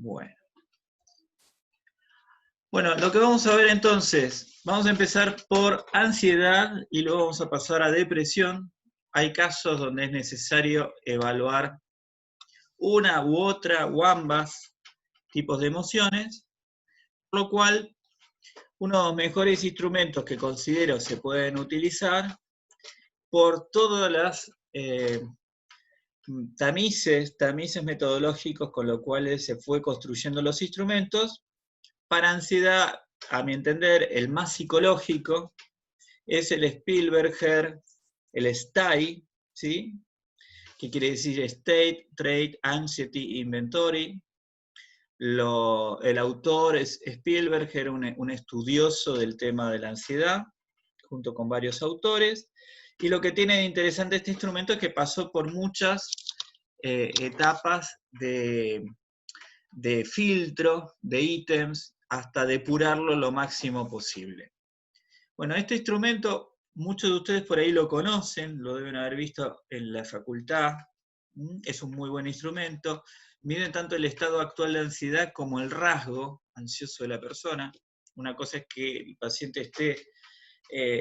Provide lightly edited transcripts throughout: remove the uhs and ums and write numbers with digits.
Bueno. Bueno, lo que vamos a ver entonces, vamos a empezar por ansiedad y luego vamos a pasar a depresión. Hay casos donde es necesario evaluar una u otra o ambas tipos de emociones, por lo cual uno de los mejores instrumentos que considero se pueden utilizar por todas las tamices metodológicos con los cuales se fue construyendo los instrumentos. Para ansiedad, a mi entender, el más psicológico es el Spielberger, el STAI, ¿sí? Que quiere decir State, Trait, Anxiety, Inventory. El autor es Spielberger, un estudioso del tema de la ansiedad, junto con varios autores. Y lo que tiene de interesante este instrumento es que pasó por muchas etapas de filtro, de ítems, hasta depurarlo lo máximo posible. Bueno, este instrumento, muchos de ustedes por ahí lo conocen, lo deben haber visto en la facultad, es un muy buen instrumento, miden tanto el estado actual de ansiedad como el rasgo ansioso de la persona. Una cosa es que el paciente esté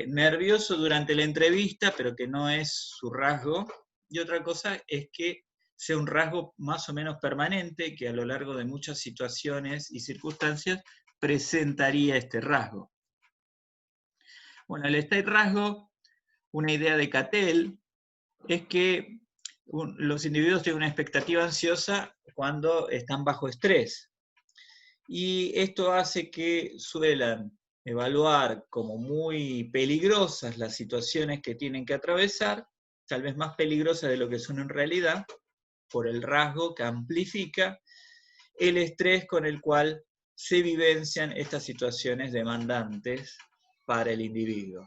nervioso durante la entrevista, pero que no es su rasgo, y otra cosa es que sea un rasgo más o menos permanente, que a lo largo de muchas situaciones y circunstancias presentaría este rasgo. Bueno, el state rasgo, una idea de Cattell, es que los individuos tienen una expectativa ansiosa cuando están bajo estrés. Y esto hace que suelan evaluar como muy peligrosas las situaciones que tienen que atravesar, tal vez más peligrosas de lo que son en realidad, por el rasgo que amplifica el estrés con el cual se vivencian estas situaciones demandantes para el individuo.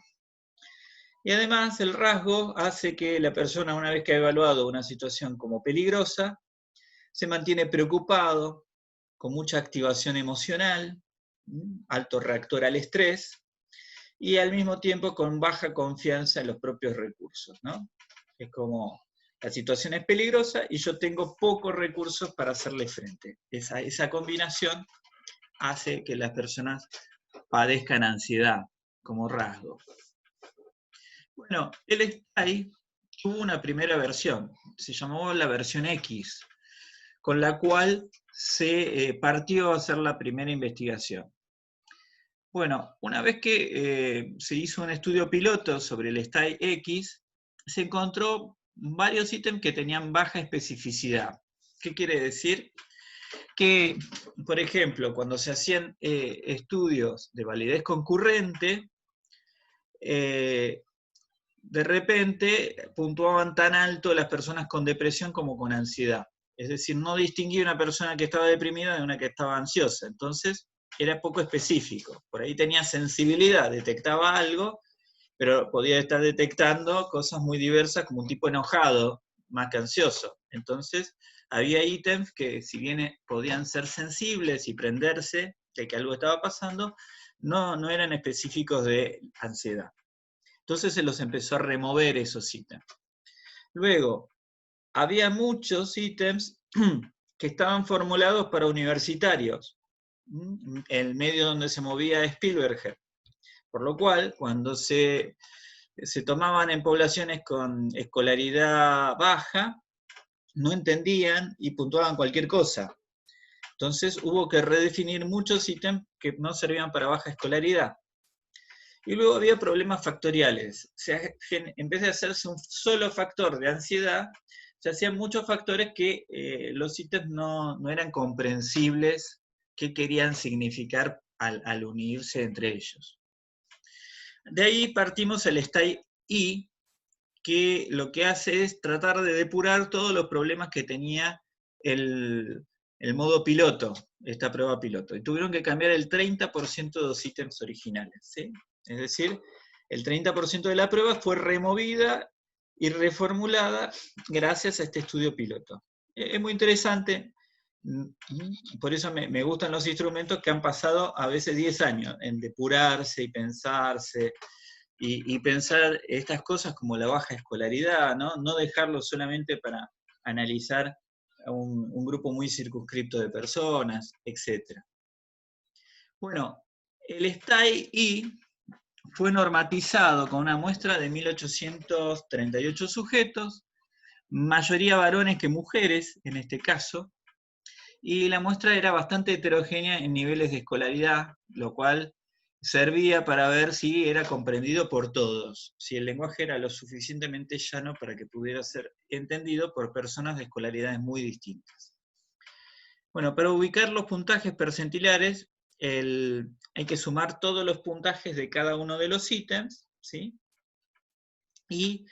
Y además el rasgo hace que la persona, una vez que ha evaluado una situación como peligrosa, se mantiene preocupado, con mucha activación emocional, alto reactor al estrés, y al mismo tiempo con baja confianza en los propios recursos, ¿no? Es como, la situación es peligrosa y yo tengo pocos recursos para hacerle frente. Esa combinación hace que las personas padezcan ansiedad como rasgo. Bueno, el STAI tuvo una primera versión, se llamó la versión X, con la cual se partió a hacer la primera investigación. Bueno, una vez que se hizo un estudio piloto sobre el STAI X, se encontró varios ítems que tenían baja especificidad. ¿Qué quiere decir? Que, por ejemplo, cuando se hacían estudios de validez concurrente, de repente puntuaban tan alto las personas con depresión como con ansiedad. Es decir, no distinguía una persona que estaba deprimida de una que estaba ansiosa. Entonces, era poco específico. Por ahí tenía sensibilidad, detectaba algo, pero podía estar detectando cosas muy diversas como un tipo enojado, más que ansioso. Entonces, había ítems que, si bien podían ser sensibles y prenderse de que algo estaba pasando, no eran específicos de ansiedad. Entonces se los empezó a remover esos ítems. Luego, había muchos ítems que estaban formulados para universitarios, el medio donde se movía Spielberger. Por lo cual, cuando se tomaban en poblaciones con escolaridad baja, no entendían y puntuaban cualquier cosa. Entonces hubo que redefinir muchos ítems que no servían para baja escolaridad. Y luego había problemas factoriales. O sea, en vez de hacerse un solo factor de ansiedad, se hacían muchos factores que los ítems no eran comprensibles qué querían significar al unirse entre ellos. De ahí partimos el STAI-I, que lo que hace es tratar de depurar todos los problemas que tenía el modo piloto, esta prueba piloto. Y tuvieron que cambiar el 30% de los ítems originales, ¿sí? Es decir, el 30% de la prueba fue removida y reformulada gracias a este estudio piloto. Es muy interesante, por eso me gustan los instrumentos que han pasado a veces 10 años en depurarse y pensarse, y pensar estas cosas como la baja escolaridad, ¿no? No dejarlo solamente para analizar un grupo muy circunscripto de personas, etc. Bueno, el STAI-I fue normatizado con una muestra de 1838 sujetos, mayoría varones que mujeres en este caso, y la muestra era bastante heterogénea en niveles de escolaridad, lo cual servía para ver si era comprendido por todos, si el lenguaje era lo suficientemente llano para que pudiera ser entendido por personas de escolaridades muy distintas. Bueno, para ubicar los puntajes percentilares, hay que sumar todos los puntajes de cada uno de los ítems, ¿sí? Y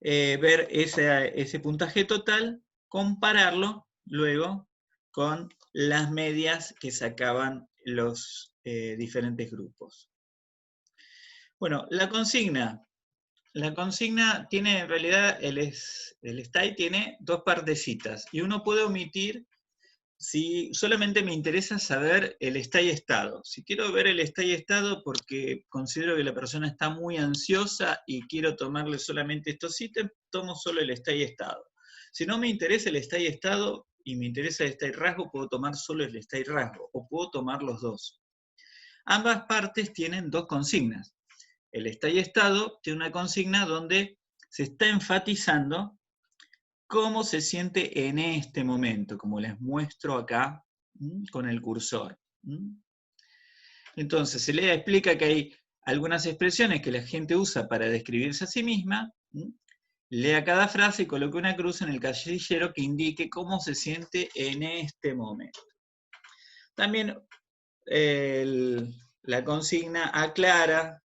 ver ese puntaje total, compararlo luego con las medias que sacaban los diferentes grupos. Bueno, la consigna tiene, en realidad, el STAI tiene dos partecitas, y uno puede omitir si solamente me interesa saber el STAI-estado. Si quiero ver el STAI-estado porque considero que la persona está muy ansiosa y quiero tomarle solamente estos ítems, tomo solo el STAI-estado. Si no me interesa el STAI-estado y me interesa el STAI-rasgo, puedo tomar solo el STAI-rasgo, o puedo tomar los dos. Ambas partes tienen dos consignas. El STAI-estado tiene una consigna donde se está enfatizando cómo se siente en este momento, como les muestro acá con el cursor. Entonces, se le explica que hay algunas expresiones que la gente usa para describirse a sí misma. Lea cada frase y coloque una cruz en el casillero que indique cómo se siente en este momento. También la consigna aclara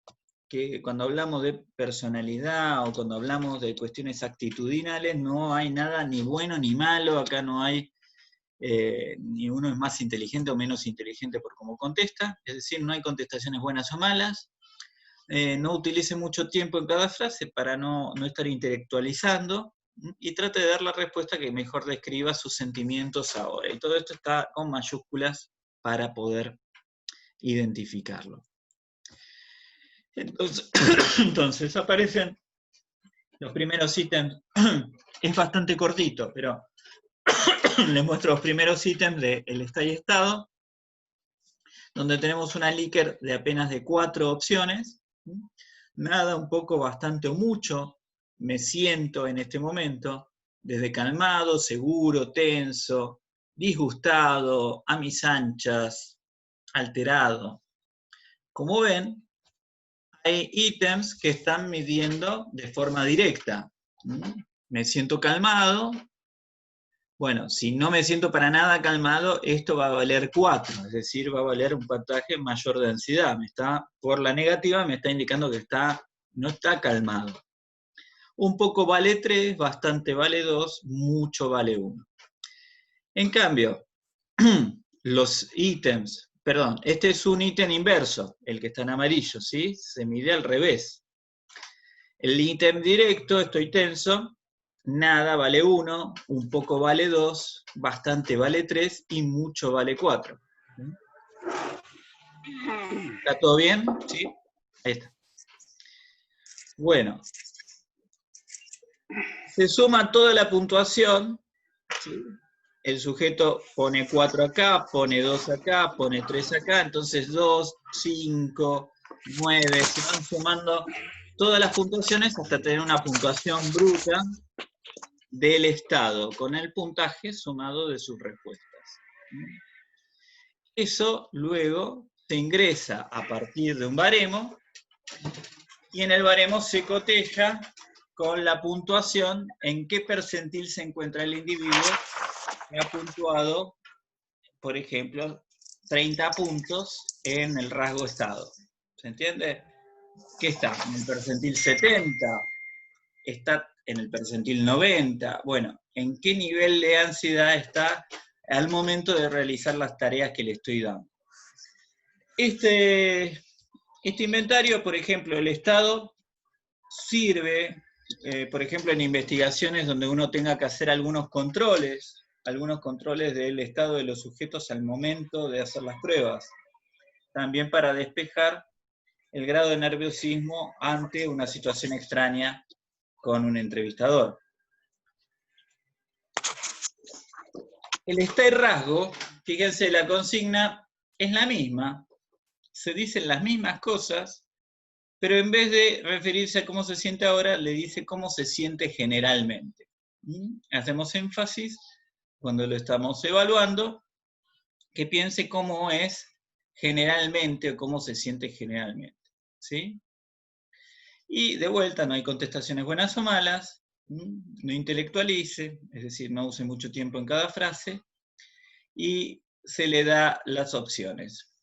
que cuando hablamos de personalidad o cuando hablamos de cuestiones actitudinales no hay nada ni bueno ni malo, acá no hay ni uno es más inteligente o menos inteligente por cómo contesta, es decir, no hay contestaciones buenas o malas, no utilice mucho tiempo en cada frase para no estar intelectualizando, y trate de dar la respuesta que mejor describa sus sentimientos ahora, y todo esto está con mayúsculas para poder identificarlo. Entonces aparecen los primeros ítems, es bastante cortito, pero les muestro los primeros ítems del STAI-estado, donde tenemos una Likert de apenas de 4 opciones, nada, un poco, bastante o mucho, me siento en este momento, desde calmado, seguro, tenso, disgustado, a mis anchas, alterado. Como ven, hay ítems que están midiendo de forma directa. Me siento calmado. Bueno, si no me siento para nada calmado, esto va a valer 4, es decir, va a valer un puntaje mayor de ansiedad. Por la negativa me está indicando que no está calmado. Un poco vale 3, bastante vale 2, mucho vale 1. En cambio, los ítems, perdón, este es un ítem inverso, el que está en amarillo, ¿sí? Se mide al revés. El ítem directo, estoy tenso, nada vale 1, un poco vale 2, bastante vale 3 y mucho vale 4. ¿Está todo bien? ¿Sí? Ahí está. Bueno. Se suma toda la puntuación, ¿sí? El sujeto pone 4 acá, pone 2 acá, pone 3 acá, entonces 2, 5, 9, se van sumando todas las puntuaciones hasta tener una puntuación bruta del estado, con el puntaje sumado de sus respuestas. Eso luego se ingresa a partir de un baremo, y en el baremo se coteja con la puntuación, en qué percentil se encuentra el individuo que ha puntuado, por ejemplo, 30 puntos en el rasgo estado. ¿Se entiende? ¿Qué está? ¿En el percentil 70? ¿Está en el percentil 90? Bueno, ¿en qué nivel de ansiedad está al momento de realizar las tareas que le estoy dando? Este inventario, por ejemplo, el estado, sirve, por ejemplo, en investigaciones donde uno tenga que hacer algunos controles del estado de los sujetos al momento de hacer las pruebas. También para despejar el grado de nerviosismo ante una situación extraña con un entrevistador. El está y rasgo, fíjense, la consigna es la misma, se dicen las mismas cosas, pero en vez de referirse a cómo se siente ahora, le dice cómo se siente generalmente. Hacemos énfasis cuando lo estamos evaluando, que piense cómo es generalmente o cómo se siente generalmente. ¿Sí? Y de vuelta, no hay contestaciones buenas o malas, no intelectualice, es decir, no use mucho tiempo en cada frase, y se le da las opciones.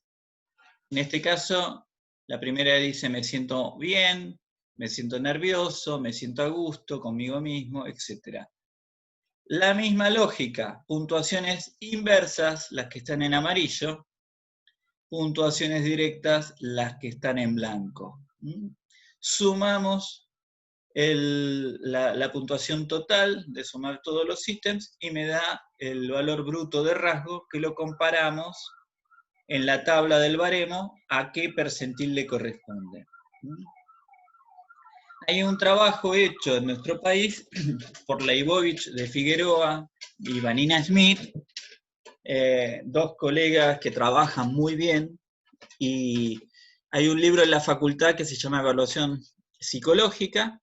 En este caso, la primera dice me siento bien, me siento nervioso, me siento a gusto conmigo mismo, etc. La misma lógica, puntuaciones inversas, las que están en amarillo, puntuaciones directas, las que están en blanco. Sumamos la puntuación total de sumar todos los ítems y me da el valor bruto de rasgo que lo comparamos en la tabla del baremo a qué percentil le corresponde. Hay un trabajo hecho en nuestro país por Leibovich de Figueroa y Vanina Schmidt, dos colegas que trabajan muy bien, y hay un libro en la facultad que se llama Evaluación Psicológica,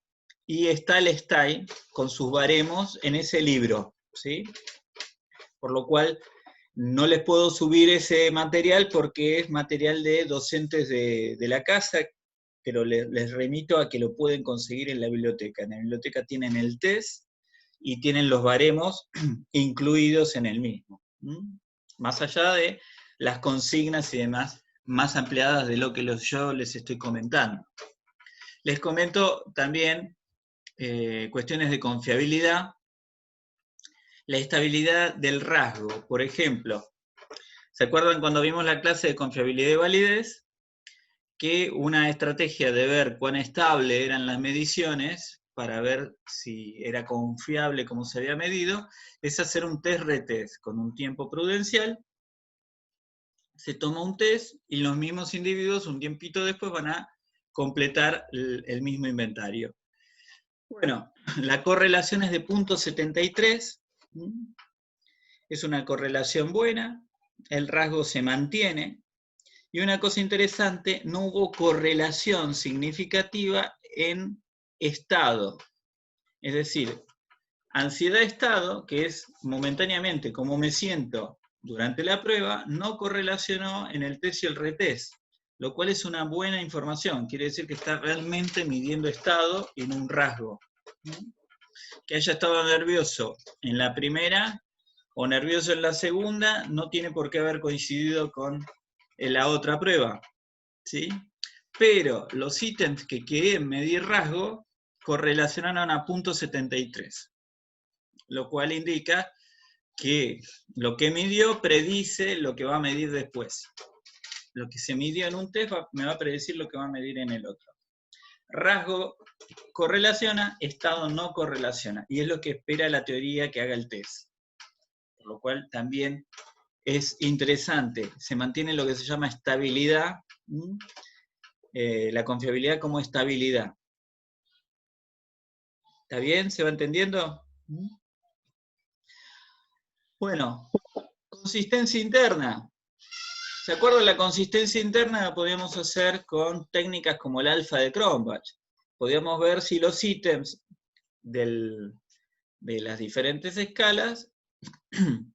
y está el STAI con sus baremos en ese libro, ¿sí? Por lo cual no les puedo subir ese material porque es material de docentes de la casa, pero les remito a que lo pueden conseguir en la biblioteca. En la biblioteca tienen el test y tienen los baremos incluidos en el mismo. Más allá de las consignas y demás, más ampliadas de lo que yo les estoy comentando. Les comento también cuestiones de confiabilidad, la estabilidad del rasgo. Por ejemplo, ¿se acuerdan cuando vimos la clase de confiabilidad y validez? Que una estrategia de ver cuán estable eran las mediciones para ver si era confiable como se había medido, es hacer un test-retest con un tiempo prudencial. Se toma un test y los mismos individuos un tiempito después van a completar el mismo inventario. Bueno, la correlación es de 0.73, es una correlación buena, el rasgo se mantiene, y una cosa interesante, no hubo correlación significativa en estado. Es decir, ansiedad-estado, que es momentáneamente cómo me siento durante la prueba, no correlacionó en el test y el retest, lo cual es una buena información. Quiere decir que está realmente midiendo estado en un rasgo. Que haya estado nervioso en la primera o nervioso en la segunda no tiene por qué haber coincidido con la otra prueba, ¿sí? Pero los ítems que quieren medir rasgo correlacionaron a 0.73, lo cual indica que lo que midió predice lo que va a medir después. Lo que se midió en un test me va a predecir lo que va a medir en el otro. Rasgo correlaciona, estado no correlaciona, y es lo que espera la teoría que haga el test. Por lo cual también es interesante, se mantiene lo que se llama estabilidad, la confiabilidad como estabilidad. ¿Está bien? ¿Se va entendiendo? Bueno, consistencia interna. ¿Se acuerdan de la consistencia interna? La podíamos hacer con técnicas como el alfa de Cronbach. Podíamos ver si los ítems de las diferentes escalas,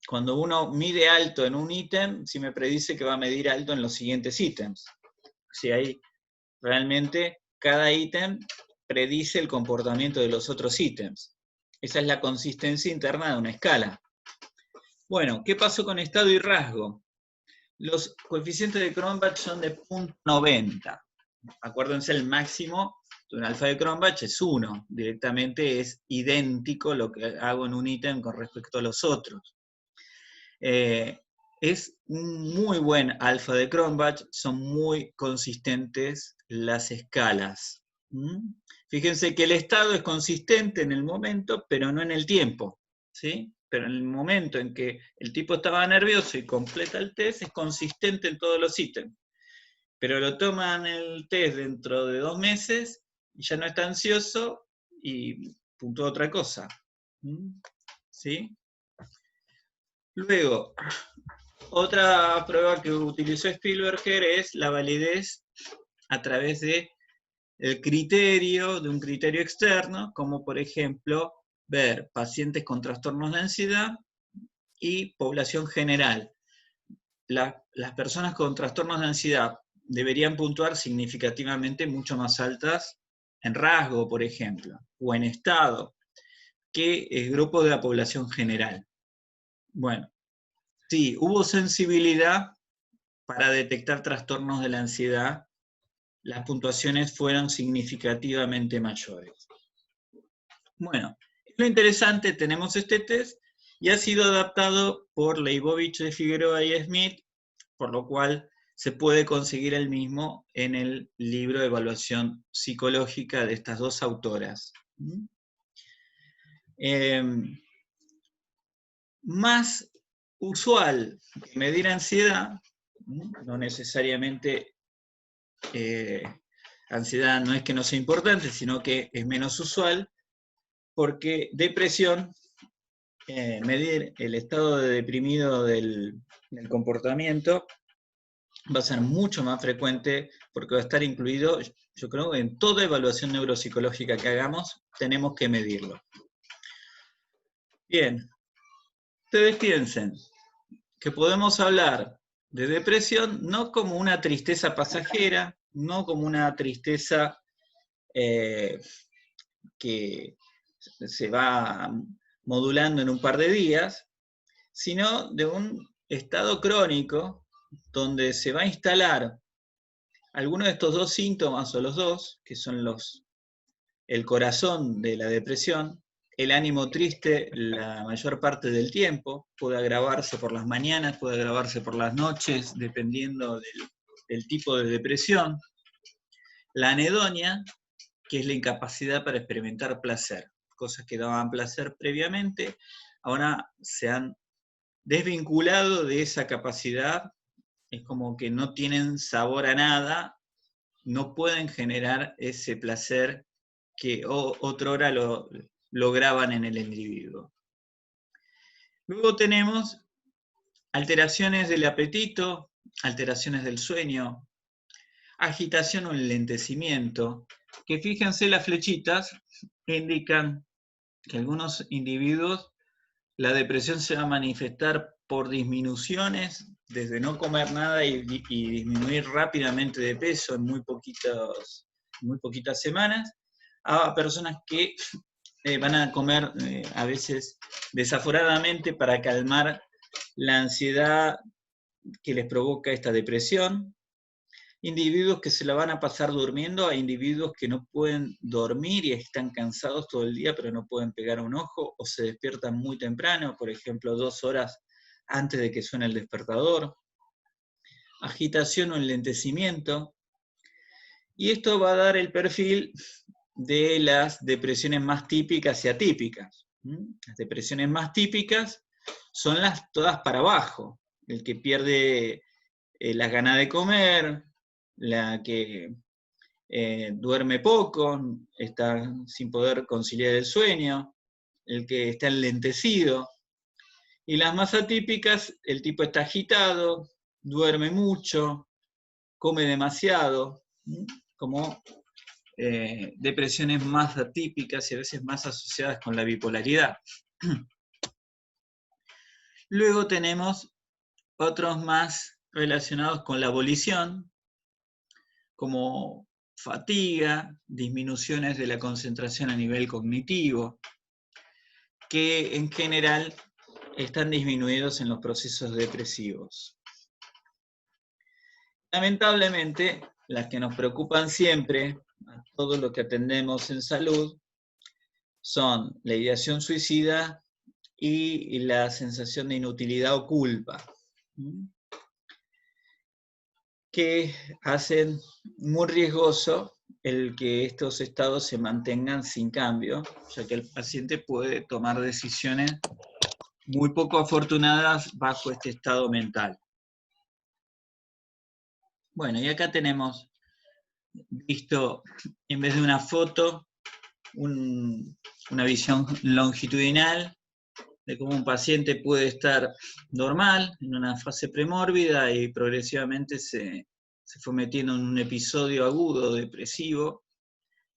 cuando uno mide alto en un ítem, si me predice que va a medir alto en los siguientes ítems. Si hay realmente cada ítem predice el comportamiento de los otros ítems. Esa es la consistencia interna de una escala. Bueno, ¿qué pasó con estado y rasgo? Los coeficientes de Cronbach son de 0.90. Acuérdense, el máximo de un alfa de Cronbach es 1. Directamente es idéntico lo que hago en un ítem con respecto a los otros. Es un muy buen alfa de Cronbach, son muy consistentes las escalas. Fíjense que el estado es consistente en el momento, pero no en el tiempo, ¿sí? Pero en el momento en que el tipo estaba nervioso y completa el test, es consistente en todos los ítems. Pero lo toman el test dentro de 2 meses, y ya no está ansioso, y puntúa otra cosa. ¿Sí? Luego, otra prueba que utilizó Spielberger es la validez a través de un criterio externo, como por ejemplo ver pacientes con trastornos de ansiedad y población general. Las personas con trastornos de ansiedad deberían puntuar significativamente mucho más altas en rasgo, por ejemplo, o en estado, que el grupo de la población general. Bueno, sí, hubo sensibilidad para detectar trastornos de la ansiedad, las puntuaciones fueron significativamente mayores. Bueno, lo interesante, tenemos este test y ha sido adaptado por Leibovich de Figueroa y Smith, por lo cual se puede conseguir el mismo en el libro de evaluación psicológica de estas dos autoras. Más usual que medir ansiedad, no necesariamente ansiedad no es que no sea importante, sino que es menos usual, porque depresión, medir el estado de deprimido del comportamiento va a ser mucho más frecuente porque va a estar incluido, yo creo que en toda evaluación neuropsicológica que hagamos, tenemos que medirlo. Bien, ustedes piensen que podemos hablar de depresión no como una tristeza pasajera, no como una tristeza que se va modulando en un par de días, sino de un estado crónico donde se va a instalar alguno de estos dos síntomas o los dos, que son el corazón de la depresión, el ánimo triste la mayor parte del tiempo, puede agravarse por las mañanas, puede agravarse por las noches, dependiendo del tipo de depresión, la anedonia, que es la incapacidad para experimentar placer, cosas que daban placer previamente, ahora se han desvinculado de esa capacidad, es como que no tienen sabor a nada, no pueden generar ese placer que otrora lo lograban en el individuo. Luego tenemos alteraciones del apetito, alteraciones del sueño, agitación o enlentecimiento, que fíjense las flechitas indican que algunos individuos la depresión se va a manifestar por disminuciones, desde no comer nada y disminuir rápidamente de peso en muy poquitas semanas, a personas que van a comer a veces desaforadamente para calmar la ansiedad que les provoca esta depresión, individuos que se la van a pasar durmiendo a individuos que no pueden dormir y están cansados todo el día pero no pueden pegar un ojo o se despiertan muy temprano, por ejemplo 2 horas antes de que suene el despertador, agitación o enlentecimiento, y esto va a dar el perfil de las depresiones más típicas y atípicas. Las depresiones más típicas son las todas para abajo, el que pierde las ganas de comer, la que duerme poco, está sin poder conciliar el sueño, el que está enlentecido. Y las más atípicas, el tipo está agitado, duerme mucho, come demasiado, como depresiones más atípicas y a veces más asociadas con la bipolaridad. Luego tenemos otros más relacionados con la volición, como fatiga, disminuciones de la concentración a nivel cognitivo, que en general están disminuidos en los procesos depresivos. Lamentablemente, las que nos preocupan siempre, a todo lo que atendemos en salud, son la ideación suicida y la sensación de inutilidad o culpa, que hacen muy riesgoso el que estos estados se mantengan sin cambio, ya que el paciente puede tomar decisiones muy poco afortunadas bajo este estado mental. Bueno, y acá tenemos visto, en vez de una foto, una visión longitudinal de cómo un paciente puede estar normal, en una fase premórbida, y progresivamente se fue metiendo en un episodio agudo depresivo,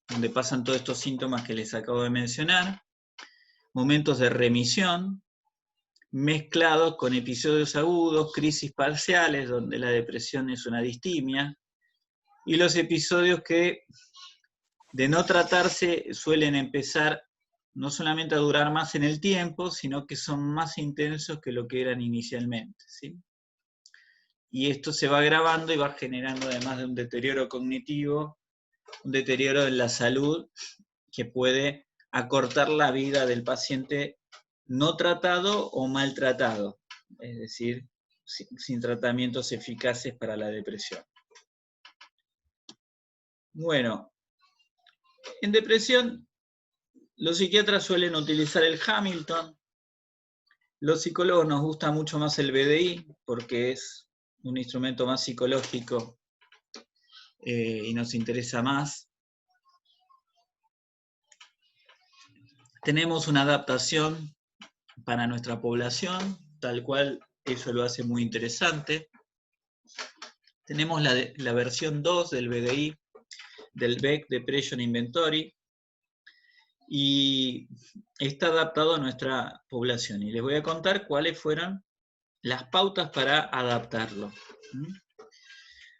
donde pasan todos estos síntomas que les acabo de mencionar, momentos de remisión, mezclados con episodios agudos, crisis parciales, donde la depresión es una distimia, y los episodios que, de no tratarse, suelen empezar no solamente a durar más en el tiempo, sino que son más intensos que lo que eran inicialmente, ¿sí? Y esto se va agravando y va generando, además de un deterioro cognitivo, un deterioro en la salud que puede acortar la vida del paciente no tratado o maltratado, es decir, sin tratamientos eficaces para la depresión. Bueno, en depresión los psiquiatras suelen utilizar el Hamilton, los psicólogos nos gusta mucho más el BDI porque es un instrumento más psicológico y nos interesa más. Tenemos una adaptación para nuestra población, tal cual eso lo hace muy interesante. Tenemos la versión 2 del BDI, del Beck Depression Inventory, y está adaptado a nuestra población. Y les voy a contar cuáles fueron las pautas para adaptarlo.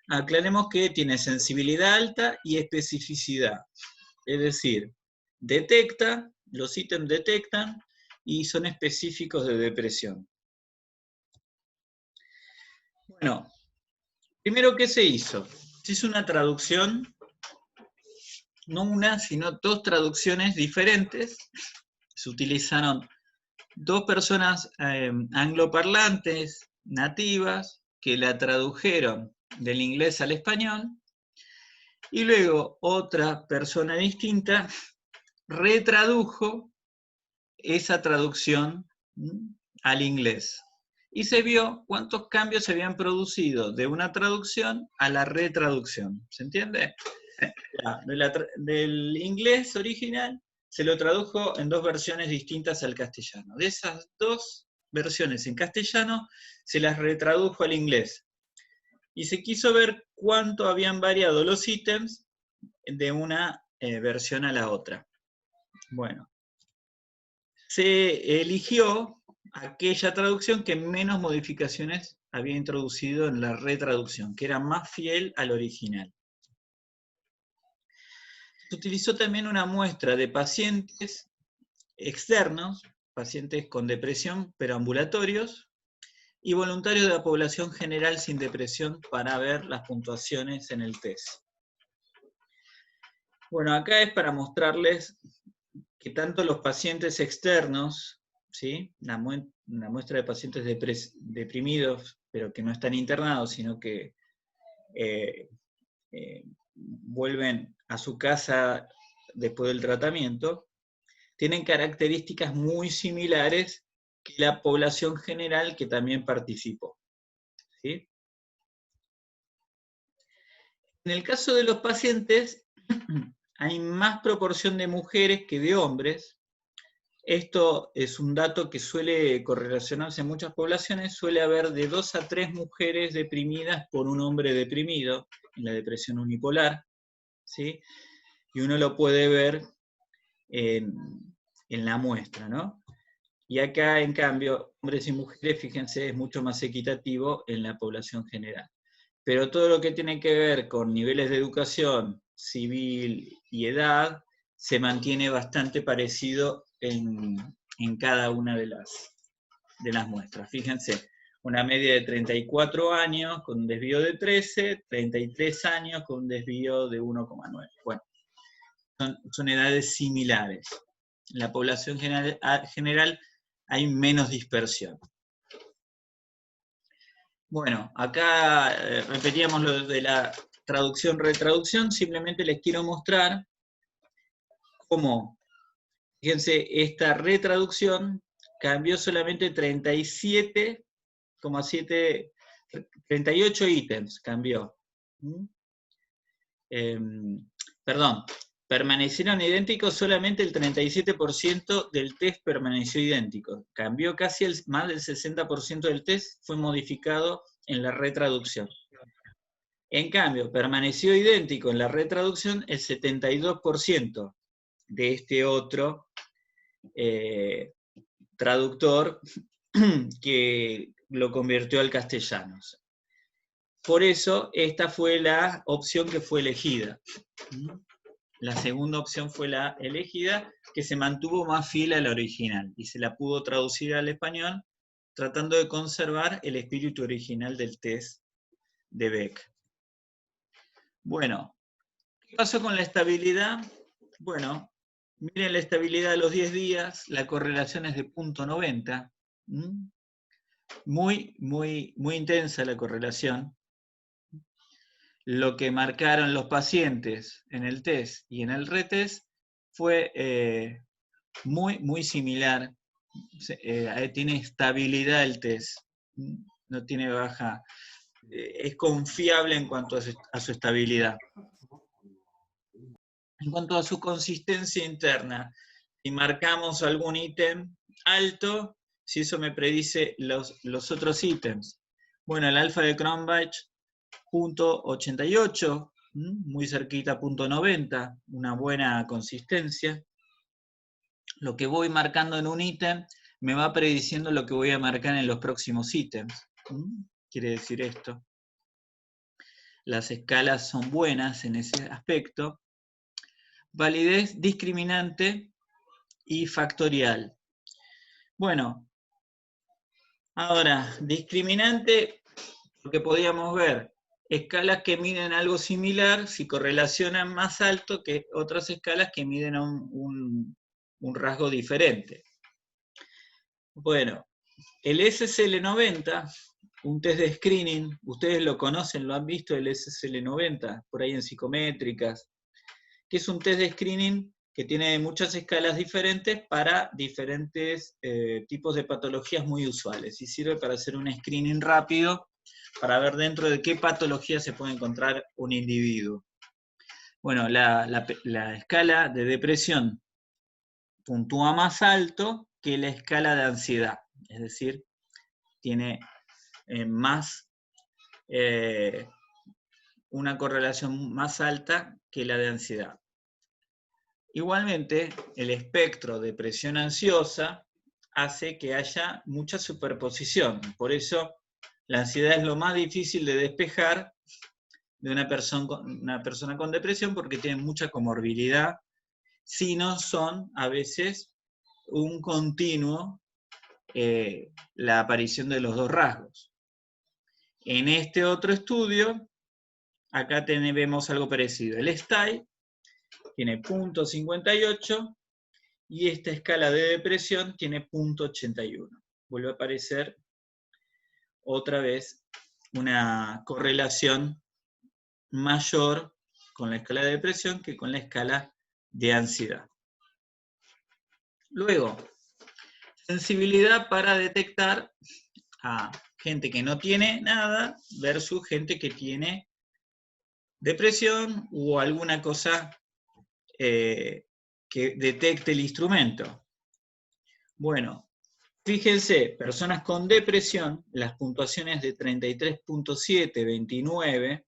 Aclaremos que tiene sensibilidad alta y especificidad. Es decir, detecta, los ítems detectan y son específicos de depresión. Bueno, primero, ¿qué se hizo? Se hizo una traducción, no una, sino dos traducciones diferentes. Se utilizaron dos personas angloparlantes nativas que la tradujeron del inglés al español, y luego otra persona distinta retradujo esa traducción al inglés. Y se vio cuántos cambios se habían producido de una traducción a la retraducción. ¿Se entiende? Del inglés original se lo tradujo en dos versiones distintas al castellano. De esas dos versiones en castellano se las retradujo al inglés. Y se quiso ver cuánto habían variado los ítems de una versión a la otra. Bueno, se eligió aquella traducción que menos modificaciones había introducido en la retraducción, que era más fiel al original. Se utilizó también una muestra de pacientes externos, pacientes con depresión pero ambulatorios, y voluntarios de la población general sin depresión para ver las puntuaciones en el test. Bueno, acá es para mostrarles que tanto los pacientes externos, ¿sí? Una muestra de pacientes deprimidos, pero que no están internados, sino que vuelven a su casa después del tratamiento, tienen características muy similares que la población general que también participó, ¿sí? En el caso de los pacientes, hay más proporción de mujeres que de hombres. Esto es un dato que suele correlacionarse en muchas poblaciones. Suele haber de 2 a 3 mujeres deprimidas por un hombre deprimido, en la depresión unipolar, ¿sí? Y uno lo puede ver en la muestra, ¿no? Y acá, en cambio, hombres y mujeres, fíjense, es mucho más equitativo en la población general. Pero todo lo que tiene que ver con niveles de educación civil y edad se mantiene bastante parecido en cada una de las muestras. Fíjense, una media de 34 años con un desvío de 13, 33 años con un desvío de 1,9. Bueno, son edades similares. En la población general hay menos dispersión. Bueno, acá repetíamos lo de la traducción-retraducción, simplemente les quiero mostrar cómo, fíjense, esta retraducción cambió solamente 37,7, 38 ítems cambió. Perdón, permanecieron idénticos, solamente el 37% del test permaneció idéntico. Cambió casi más del 60% del test, fue modificado en la retraducción. En cambio, permaneció idéntico en la retraducción el 72% de este otro traductor que lo convirtió al castellano. Por eso, esta fue la opción que fue elegida. La segunda opción fue la elegida, que se mantuvo más fiel a la original, y se la pudo traducir al español, tratando de conservar el espíritu original del test de Beck. Bueno, ¿qué pasó con la estabilidad? Bueno, miren la estabilidad de los 10 días, la correlación es de 0.90. Muy intensa la correlación. Lo que marcaron los pacientes en el test y en el retest fue muy similar. Tiene estabilidad el test, no tiene baja. Es confiable en cuanto a su estabilidad. En cuanto a su consistencia interna, si marcamos algún ítem alto, si eso me predice los otros ítems. Bueno, el alfa de Cronbach, 0.88, muy cerquita, 0.90, una buena consistencia. Lo que voy marcando en un ítem me va prediciendo lo que voy a marcar en los próximos ítems. Quiere decir esto. Las escalas son buenas en ese aspecto. Validez discriminante y factorial. Bueno, ahora, discriminante, porque podíamos ver escalas que miden algo similar, si correlacionan más alto que otras escalas que miden un rasgo diferente. Bueno, el SSL90, un test de screening, ustedes lo conocen, lo han visto, el SSL90, por ahí en psicométricas, que es un test de screening que tiene muchas escalas diferentes para diferentes tipos de patologías muy usuales, y sirve para hacer un screening rápido, para ver dentro de qué patología se puede encontrar un individuo. Bueno, la escala de depresión puntúa más alto que la escala de ansiedad, es decir, tiene una correlación más alta que la de ansiedad. Igualmente, el espectro de presión ansiosa hace que haya mucha superposición. Por eso, la ansiedad es lo más difícil de despejar de una persona con depresión, porque tiene mucha comorbilidad, si no son a veces un continuo la aparición de los dos rasgos. En este otro estudio, acá vemos algo parecido. El STAI tiene 0.58 y esta escala de depresión tiene 0.81. Vuelve a aparecer otra vez una correlación mayor con la escala de depresión que con la escala de ansiedad. Luego, sensibilidad para detectar a gente que no tiene nada versus gente que tiene depresión o alguna cosa que detecte el instrumento. Bueno, fíjense, personas con depresión, las puntuaciones de 33.7, 29,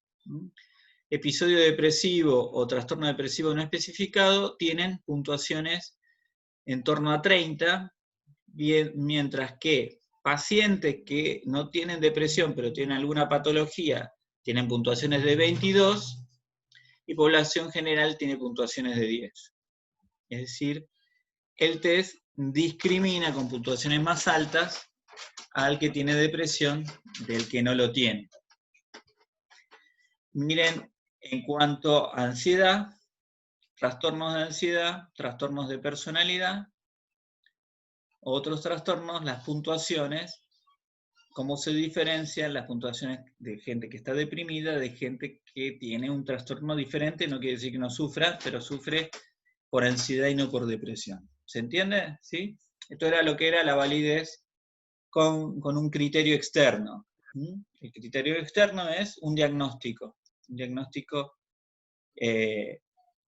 episodio depresivo o trastorno depresivo no especificado, tienen puntuaciones en torno a 30, mientras que pacientes que no tienen depresión pero tienen alguna patología tienen puntuaciones de 22, y población general tiene puntuaciones de 10. Es decir, el test discrimina con puntuaciones más altas al que tiene depresión del que no lo tiene. Miren, en cuanto a ansiedad, trastornos de ansiedad, trastornos de personalidad, otros trastornos, las puntuaciones, cómo se diferencian las puntuaciones de gente que está deprimida de gente que tiene un trastorno diferente. No quiere decir que no sufra, pero sufre por ansiedad y no por depresión. ¿Se entiende? ¿Sí? Esto era lo que era la validez con un criterio externo. El criterio externo es un diagnóstico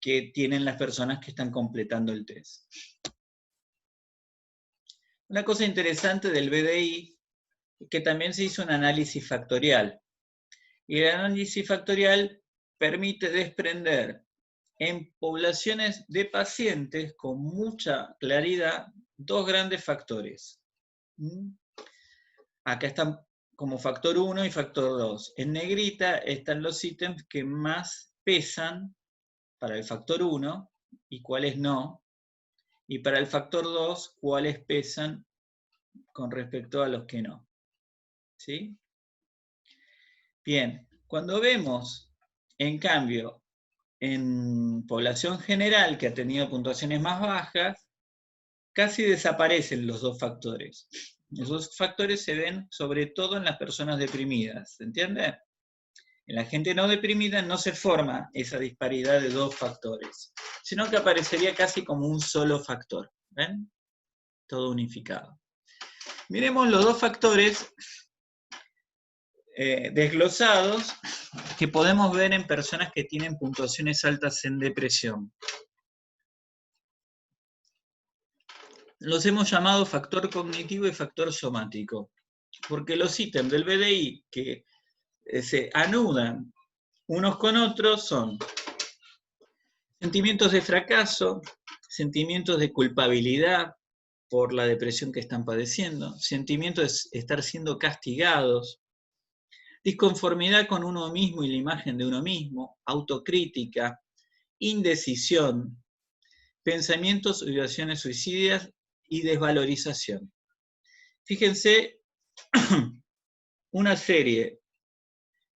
que tienen las personas que están completando el test. Una cosa interesante del BDI es que también se hizo un análisis factorial. Y el análisis factorial permite desprender en poblaciones de pacientes con mucha claridad dos grandes factores. Acá están como factor 1 y factor 2. En negrita están los ítems que más pesan para el factor 1 y cuáles no. Y para el factor 2, cuáles pesan con respecto a los que no. ¿Sí? Bien, cuando vemos, en cambio, en población general que ha tenido puntuaciones más bajas, casi desaparecen los dos factores. Los dos factores se ven sobre todo en las personas deprimidas, ¿se entiende? En la gente no deprimida no se forma esa disparidad de dos factores, sino que aparecería casi como un solo factor, ¿ven? Todo unificado. Miremos los dos factores desglosados que podemos ver en personas que tienen puntuaciones altas en depresión. Los hemos llamado factor cognitivo y factor somático, porque los ítems del BDI que se anudan unos con otros son sentimientos de fracaso, sentimientos de culpabilidad por la depresión que están padeciendo, sentimientos de estar siendo castigados, disconformidad con uno mismo y la imagen de uno mismo, autocrítica, indecisión, pensamientos o ideaciones suicidas y desvalorización. Fíjense una serie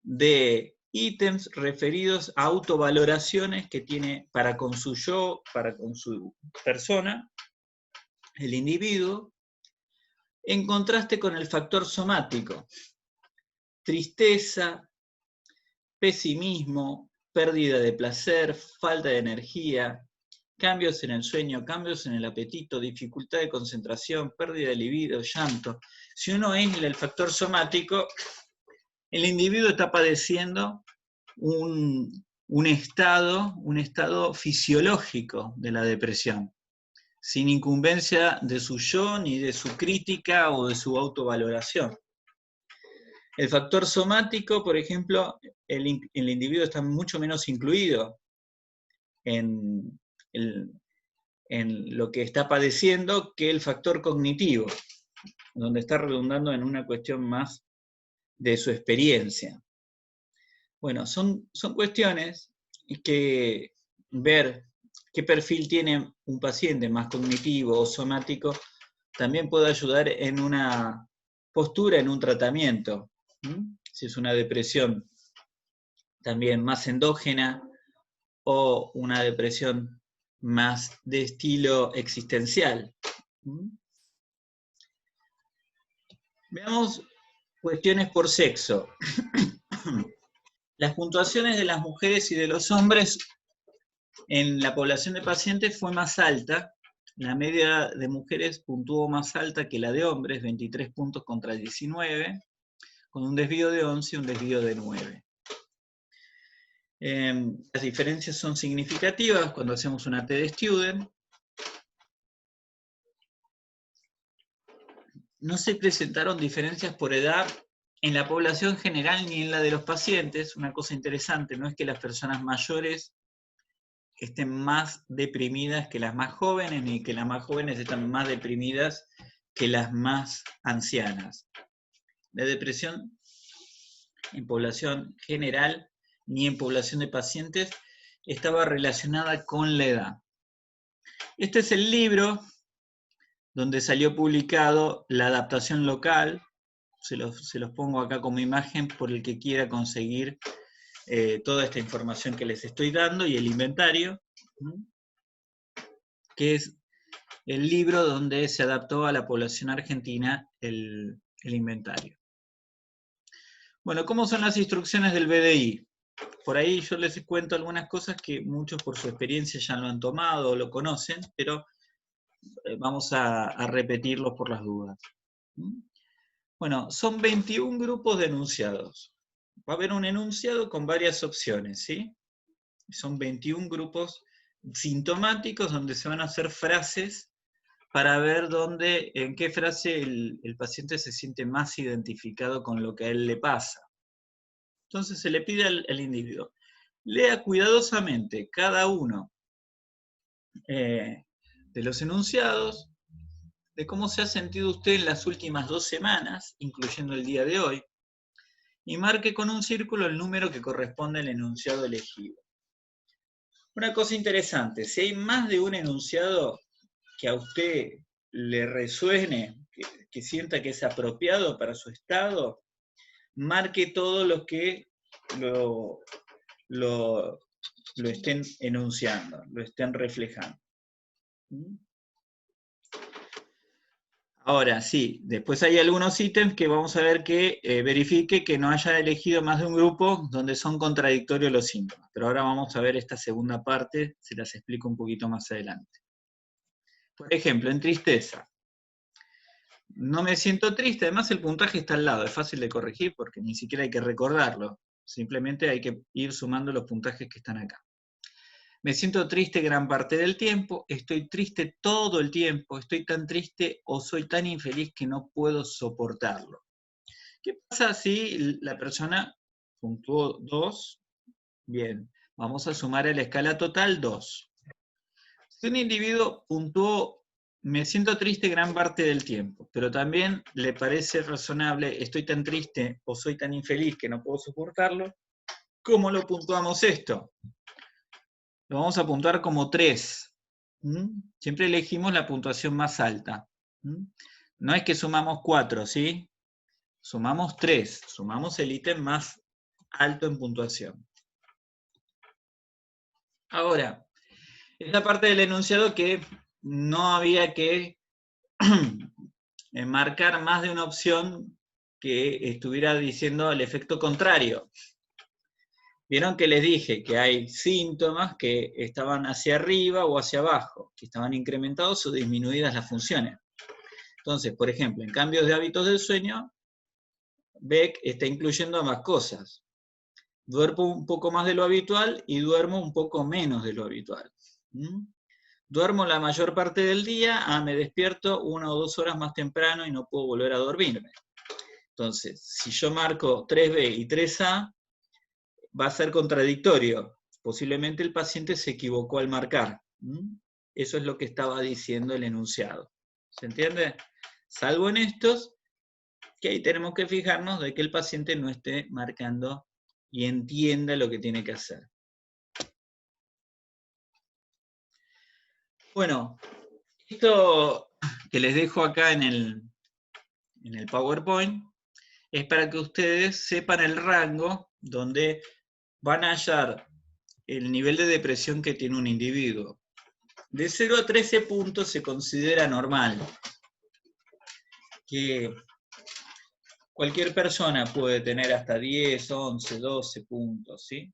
de ítems referidos a autovaloraciones que tiene para con su yo, para con su persona, el individuo, en contraste con el factor somático. Tristeza, pesimismo, pérdida de placer, falta de energía, cambios en el sueño, cambios en el apetito, dificultad de concentración, pérdida de libido, llanto. Si uno es el factor somático, el individuo está padeciendo un estado fisiológico de la depresión, sin incumbencia de su yo, ni de su crítica o de su autovaloración. El factor somático, por ejemplo, el individuo está mucho menos incluido en lo que está padeciendo que el factor cognitivo, donde está redundando en una cuestión más de su experiencia. Bueno, son cuestiones que ver qué perfil tiene un paciente más cognitivo o somático también puede ayudar en una postura, en un tratamiento. Si es una depresión también más endógena o una depresión más de estilo existencial. Veamos cuestiones por sexo. Las puntuaciones de las mujeres y de los hombres en la población de pacientes fue más alta. La media de mujeres puntuó más alta que la de hombres, 23 puntos contra 19, con un desvío de 11 y un desvío de 9. Las diferencias son significativas cuando hacemos una TD Student. No se presentaron diferencias por edad en la población general ni en la de los pacientes. Una cosa interesante, no es que las personas mayores estén más deprimidas que las más jóvenes, ni que las más jóvenes están más deprimidas que las más ancianas. La depresión en población general ni en población de pacientes estaba relacionada con la edad. Este es el libro donde salió publicado la adaptación local. Se los pongo acá como imagen por el que quiera conseguir toda esta información que les estoy dando y el inventario, que es el libro donde se adaptó a la población argentina el inventario. Bueno, ¿cómo son las instrucciones del BDI? Por ahí yo les cuento algunas cosas que muchos por su experiencia ya lo han tomado o lo conocen, pero vamos a repetirlos por las dudas. Bueno, son 21 grupos de enunciados. Va a haber un enunciado con varias opciones, ¿sí? Son 21 grupos sintomáticos donde se van a hacer frases para ver en qué frase el paciente se siente más identificado con lo que a él le pasa. Entonces se le pide al individuo, lea cuidadosamente cada uno de los enunciados, de cómo se ha sentido usted en las últimas 2 semanas, incluyendo el día de hoy, y marque con un círculo el número que corresponde al enunciado elegido. Una cosa interesante, si hay más de un enunciado que a usted le resuene, que sienta que es apropiado para su estado, marque todo lo que lo estén enunciando, lo estén reflejando. Ahora, sí, después hay algunos ítems que vamos a ver que verifique que no haya elegido más de un grupo donde son contradictorios los síntomas. Pero ahora vamos a ver esta segunda parte, se las explico un poquito más adelante. Por ejemplo, en tristeza. No me siento triste, además el puntaje está al lado, es fácil de corregir porque ni siquiera hay que recordarlo. Simplemente hay que ir sumando los puntajes que están acá. Me siento triste gran parte del tiempo, estoy triste todo el tiempo, estoy tan triste o soy tan infeliz que no puedo soportarlo. ¿Qué pasa si la persona puntuó 2? Bien, vamos a sumar a la escala total 2. Si un individuo puntuó, me siento triste gran parte del tiempo, pero también le parece razonable, estoy tan triste o soy tan infeliz que no puedo soportarlo, ¿cómo lo puntuamos esto? Lo vamos a puntuar como 3. Siempre elegimos la puntuación más alta. No es que sumamos 4, ¿sí? Sumamos 3, sumamos el ítem más alto en puntuación. Ahora, esta parte del enunciado que no había que marcar más de una opción que estuviera diciendo el efecto contrario. Vieron que les dije que hay síntomas que estaban hacia arriba o hacia abajo, que estaban incrementados o disminuidas las funciones. Entonces, por ejemplo, en cambios de hábitos del sueño, Beck está incluyendo ambas cosas. Duermo un poco más de lo habitual y duermo un poco menos de lo habitual. Duermo la mayor parte del día, me despierto 1 o 2 horas más temprano y no puedo volver a dormirme. Entonces, si yo marco 3B y 3A, va a ser contradictorio. Posiblemente el paciente se equivocó al marcar. Eso es lo que estaba diciendo el enunciado. ¿Se entiende? Salvo en estos, que ahí tenemos que fijarnos de que el paciente no esté marcando y entienda lo que tiene que hacer. Bueno, esto que les dejo acá en el PowerPoint es para que ustedes sepan el rango donde van a hallar el nivel de depresión que tiene un individuo. De 0 a 13 puntos se considera normal, que cualquier persona puede tener hasta 10, 11, 12 puntos, ¿sí?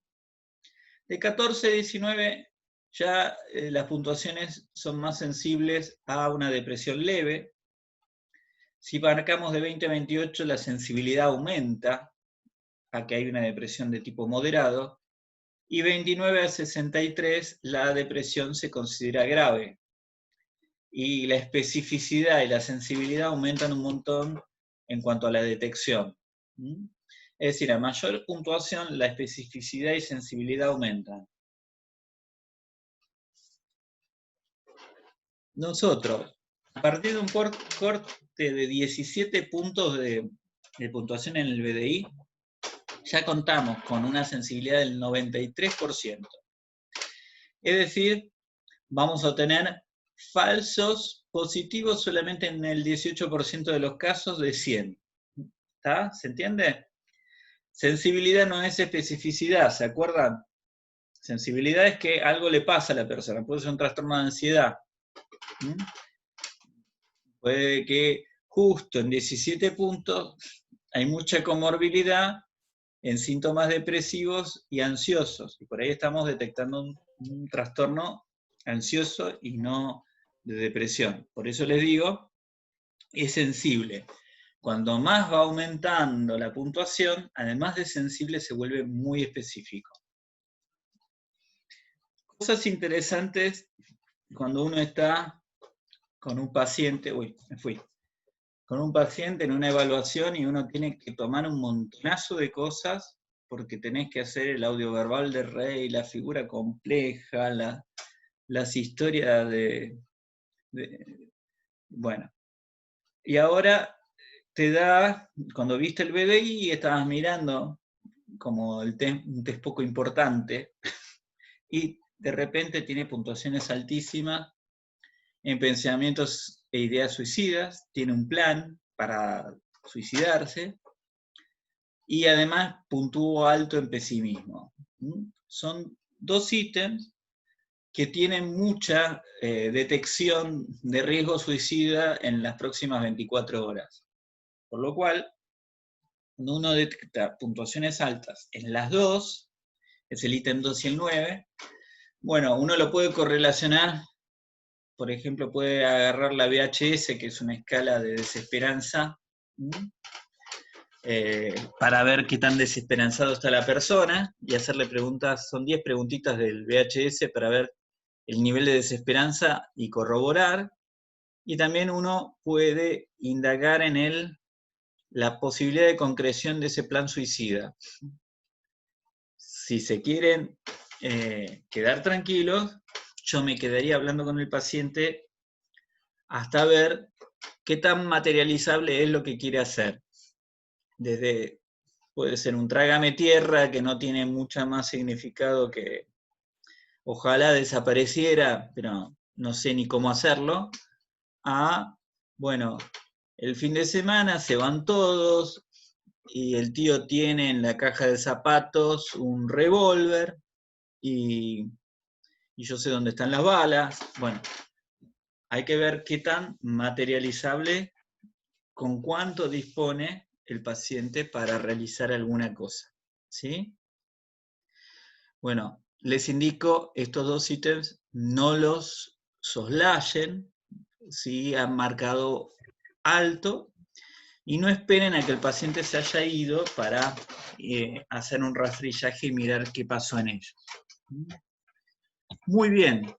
De 14 a 19 ya las puntuaciones son más sensibles a una depresión leve. Si marcamos de 20 a 28 la sensibilidad aumenta a que hay una depresión de tipo moderado, y 29 a 63 la depresión se considera grave. Y la especificidad y la sensibilidad aumentan un montón en cuanto a la detección. Es decir, a mayor puntuación, la especificidad y sensibilidad aumentan. Nosotros, a partir de un corte de 17 puntos de puntuación en el BDI, ya contamos con una sensibilidad del 93%. Es decir, vamos a tener falsos positivos solamente en el 18% de los casos de 100. ¿Está? ¿Se entiende? Sensibilidad no es especificidad, ¿se acuerdan? Sensibilidad es que algo le pasa a la persona, puede ser un trastorno de ansiedad. Puede que justo en 17 puntos hay mucha comorbilidad en síntomas depresivos y ansiosos, y por ahí estamos detectando un trastorno ansioso y no de depresión. Por eso les digo, es sensible. Cuando más va aumentando la puntuación, además de sensible, se vuelve muy específico. cosas interesantes cuando uno está con un paciente, con un paciente en una evaluación y uno tiene que tomar un montonazo de cosas porque tenés que hacer el audio verbal de Rey, la figura compleja, las historias bueno. Y ahora te da, cuando viste el BDI, estabas mirando como un test poco importante, y de repente tiene puntuaciones altísimas en pensamientos e ideas suicidas, tiene un plan para suicidarse, y además puntúo alto en pesimismo. Son dos ítems que tienen mucha detección de riesgo suicida en las próximas 24 horas. Por lo cual, cuando uno detecta puntuaciones altas en las dos, es el ítem 2 y el 9, bueno, uno lo puede correlacionar, por ejemplo, puede agarrar la VHS, que es una escala de desesperanza, para ver qué tan desesperanzado está la persona, y hacerle preguntas, son 10 preguntitas del VHS para ver el nivel de desesperanza y corroborar, y también uno puede indagar en la posibilidad de concreción de ese plan suicida. Si se quieren quedar tranquilos, yo me quedaría hablando con el paciente hasta ver qué tan materializable es lo que quiere hacer. Desde, puede ser un trágame tierra que no tiene mucho más significado que ojalá desapareciera, pero no sé ni cómo hacerlo, a, bueno, el fin de semana se van todos y el tío tiene en la caja de zapatos un revólver y yo sé dónde están las balas. Bueno, hay que ver qué tan materializable, con cuánto dispone el paciente para realizar alguna cosa, ¿sí? Bueno, les indico, estos dos ítems no los soslayen, ¿sí? Han marcado alto, y no esperen a que el paciente se haya ido para hacer un rastrillaje y mirar qué pasó en ellos. Muy bien.